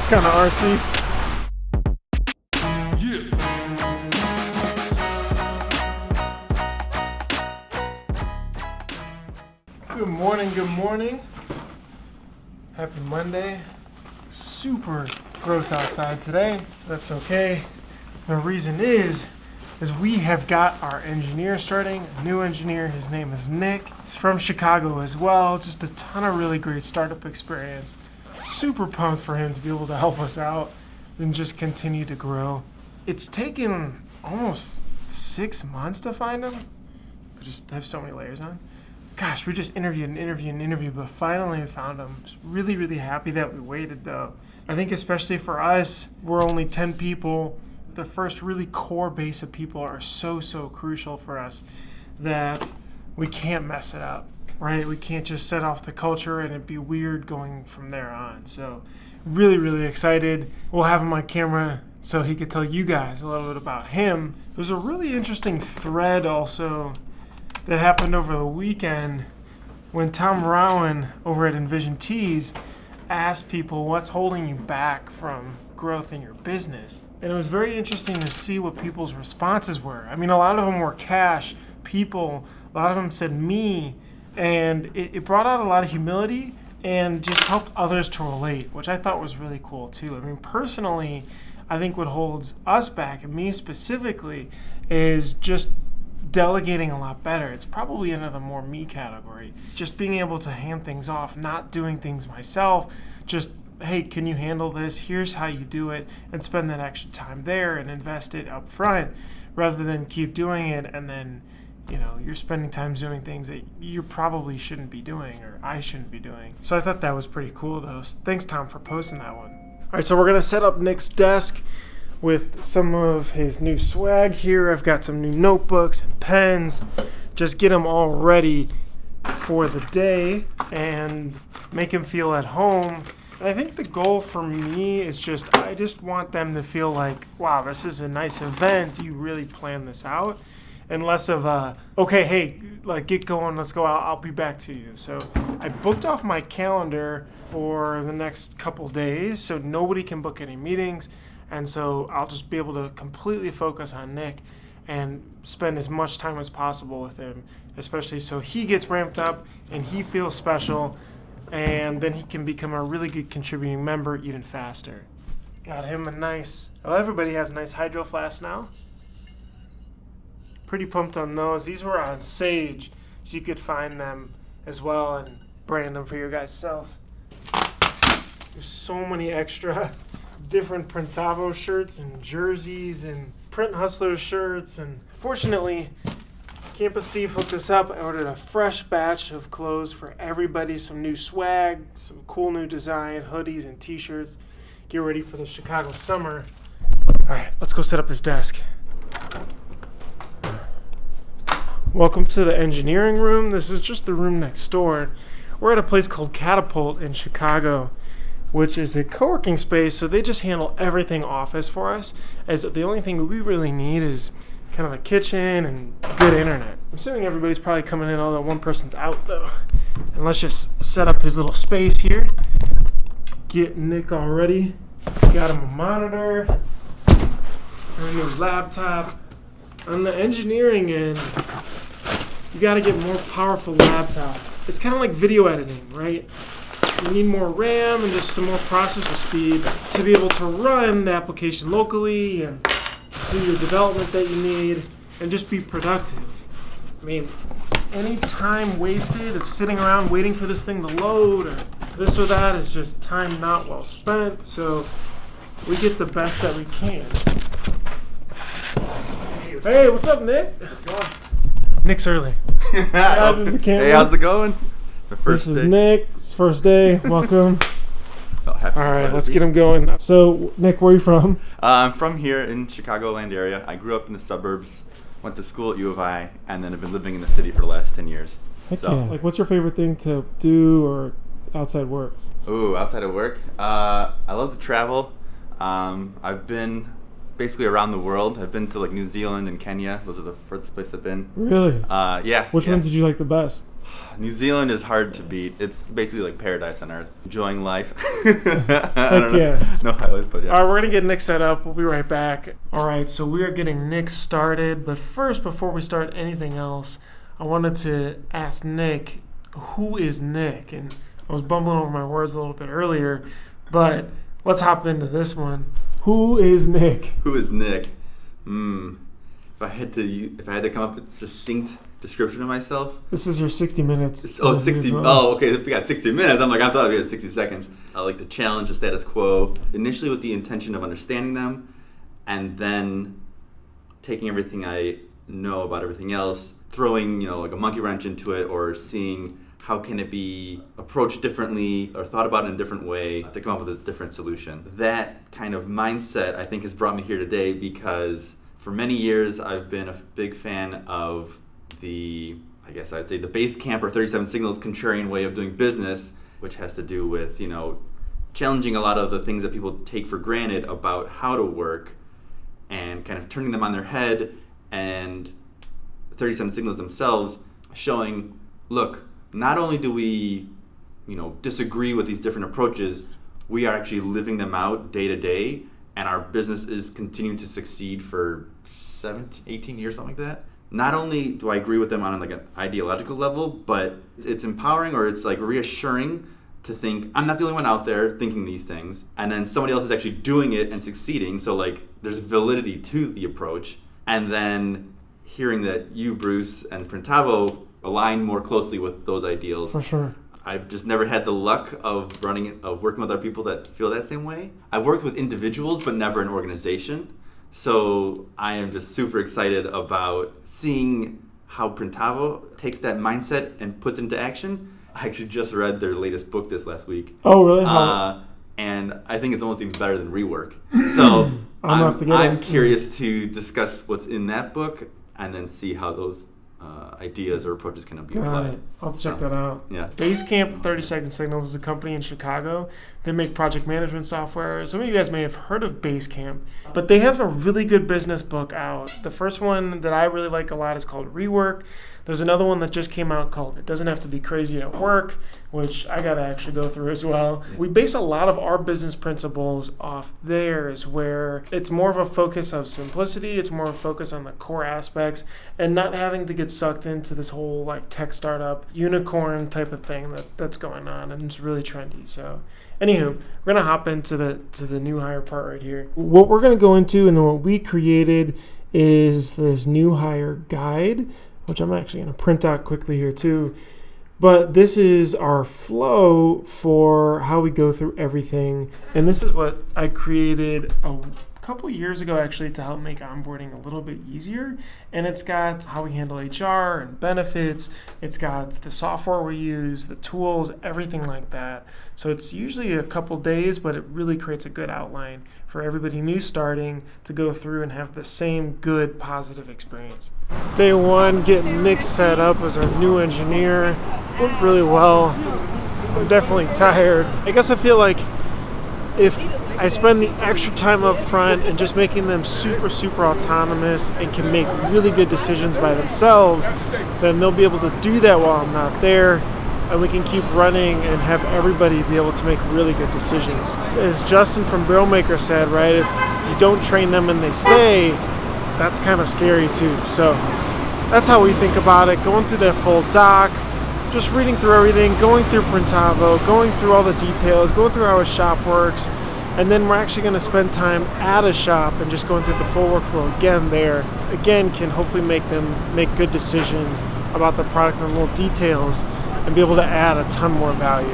It's kind of artsy. Good morning, good morning. Happy Monday. Super gross outside today. That's okay. The reason is we have got our engineer starting, a new engineer. His name is Nick. He's from Chicago as well. Just a ton of really great startup experience. Super pumped for him to be able to help us out and just continue to grow. It's taken almost 6 months to find him. I just have so many layers on. Gosh, we just interviewed, but finally we found him. Just really, really happy that we waited though. I think especially for us, we're only 10 people. The first really core base of people are so crucial for us that we can't mess it up, right? We can't just set off the culture and it'd be weird going from there on. So really, really excited. We'll have him on camera so he could tell you guys a little bit about him. There's a really interesting thread also that happened over the weekend when Tom Rowan over at Envision Tees asked people what's holding you back from growth in your business. And it was very interesting to see what people's responses were. I mean, a lot of them were cash people, a lot of them said me, and it brought out a lot of humility and just helped others to relate, which I thought was really cool too. I mean, personally, I think what holds us back, and me specifically, is just delegating a lot better. It's probably into the more me category. Just being able to hand things off, not doing things myself, just, hey, can you handle this? Here's how you do it, and spend that extra time there and invest it up front rather than keep doing it and then, you know, you're spending time doing things that you probably shouldn't be doing or I shouldn't be doing. So I thought that was pretty cool though. Thanks, Tom, for posting that one. All right, so we're gonna set up Nick's desk with some of his new swag here. I've got some new notebooks and pens. Just get him all ready for the day and make him feel at home. And I think the goal for me is I just want them to feel like, wow, this is a nice event. You really planned this out. And less of a, okay, hey, like get going, let's go out, I'll be back to you. So I booked off my calendar for the next couple days so nobody can book any meetings. And so I'll just be able to completely focus on Nick and spend as much time as possible with him, especially so he gets ramped up and he feels special, and then he can become a really good contributing member even faster. Got him a nice, well, everybody has nice hydro flasks now. Pretty pumped on those. These were on Sage, so you could find them as well and brand them for your guys' selves. There's so many extra different Printavo shirts and jerseys and Print Hustlers shirts, and fortunately Campus Steve hooked us up. I ordered a fresh batch of clothes for everybody, some new swag, some cool new design, hoodies and t-shirts. Get ready for the Chicago summer. Alright, let's go set up his desk. Welcome to the engineering room. This is just the room next door. We're at a place called Catapult in Chicago, which is a co-working space, so they just handle everything office for us, as the only thing we really need is kind of a kitchen and good internet. I'm assuming everybody's probably coming in, although one person's out though. And let's just set up his little space here. Get Nick all ready. Got him a monitor, a new laptop. On the engineering end, you gotta get more powerful laptops. It's kind of like video editing, right? You need more RAM and just some more processor speed to be able to run the application locally and do your development that you need and just be productive. I mean, any time wasted of sitting around waiting for this thing to load or this or that is just time not well spent. So we get the best that we can. Hey, what's up, Nick? Nick's early. Hey, how's it going? This is Nick's first day. Welcome. All right, let's get him going. So, Nick, where are you from? I'm from here in Chicagoland area. I grew up in the suburbs, went to school at U of I, and then have been living in the city for the last 10 years. Heck yeah. Like, what's your favorite thing to do or outside work? Ooh, outside of work? I love to travel. I've been basically around the world. I've been to like New Zealand and Kenya. Those are the furthest places I've been. Really? Yeah. Which one did you like the best? New Zealand is hard to beat. It's basically like paradise on earth. Enjoying life. I don't know. Yeah. No highlights, but yeah. All right, we're going to get Nick set up. We'll be right back. All right, so we are getting Nick started. But first, before we start anything else, I wanted to ask Nick, who is Nick? And I was bumbling over my words a little bit earlier, but let's hop into this one. Who is Nick? Who is Nick? If I had to come up with a succinct description of myself. This is your 60 minutes. Oh, 60. Well. Oh, okay. If we got 60 minutes, I thought we had 60 seconds. I like to challenge the status quo, initially with the intention of understanding them, and then taking everything I know about everything else, throwing, like a monkey wrench into it, or seeing how can it be approached differently or thought about in a different way to come up with a different solution. That kind of mindset, I think, has brought me here today because for many years I've been a big fan of the Basecamp or 37 Signals contrarian way of doing business, which has to do with, challenging a lot of the things that people take for granted about how to work and kind of turning them on their head, and 37 Signals themselves showing, look, not only do we, disagree with these different approaches, we are actually living them out day to day, and our business is continuing to succeed for 17, 18 years, something like that. Not only do I agree with them on an ideological level, but it's empowering, or it's like reassuring to think I'm not the only one out there thinking these things, and then somebody else is actually doing it and succeeding, so there's validity to the approach. And then hearing that you, Bruce, and Printavo align more closely with those ideals. For sure. I've just never had the luck of working with other people that feel that same way. I've worked with individuals, but never an organization. So I am just super excited about seeing how Printavo takes that mindset and puts it into action. I actually just read their latest book this last week. Oh, really? And I think it's almost even better than Rework. So I'm curious to discuss what's in that book and then see how those ideas or approaches can be applied. I'll have to check that out. Yeah. Basecamp 30 Signals is a company in Chicago. They make project management software. Some of you guys may have heard of Basecamp, but they have a really good business book out. The first one that I really like a lot is called Rework. There's another one that just came out called It Doesn't Have to Be Crazy at Work, which I got to actually go through as well. We base a lot of our business principles off theirs, where it's more of a focus of simplicity, it's more of a focus on the core aspects, and not having to get sucked into this whole tech startup unicorn type of thing that's going on, and it's really trendy. So anywho, we're going to hop into the new hire part right here. What we're going to go into and then what we created is this new hire guide, which I'm actually going to print out quickly here too. But this is our flow for how we go through everything. And this is what I created a couple years ago actually to help make onboarding a little bit easier. And it's got how we handle HR and benefits. It's got the software we use, the tools, everything like that. So it's usually a couple days, but it really creates a good outline for everybody new starting to go through and have the same good positive experience. Day one, getting Nick set up as our new engineer. Went really well. I'm definitely tired. I guess I feel like if I spend the extra time up front and just making them super, super autonomous and can make really good decisions by themselves, then they'll be able to do that while I'm not there, and we can keep running and have everybody be able to make really good decisions. As Justin from Brillmaker said, right, if you don't train them and they stay, that's kind of scary too. So that's how we think about it, going through that full doc, just reading through everything, going through Printavo, going through all the details, going through how a shop works, and then we're actually going to spend time at a shop and just going through the full workflow again there. Again, can hopefully make them make good decisions about the product and little details and be able to add a ton more value.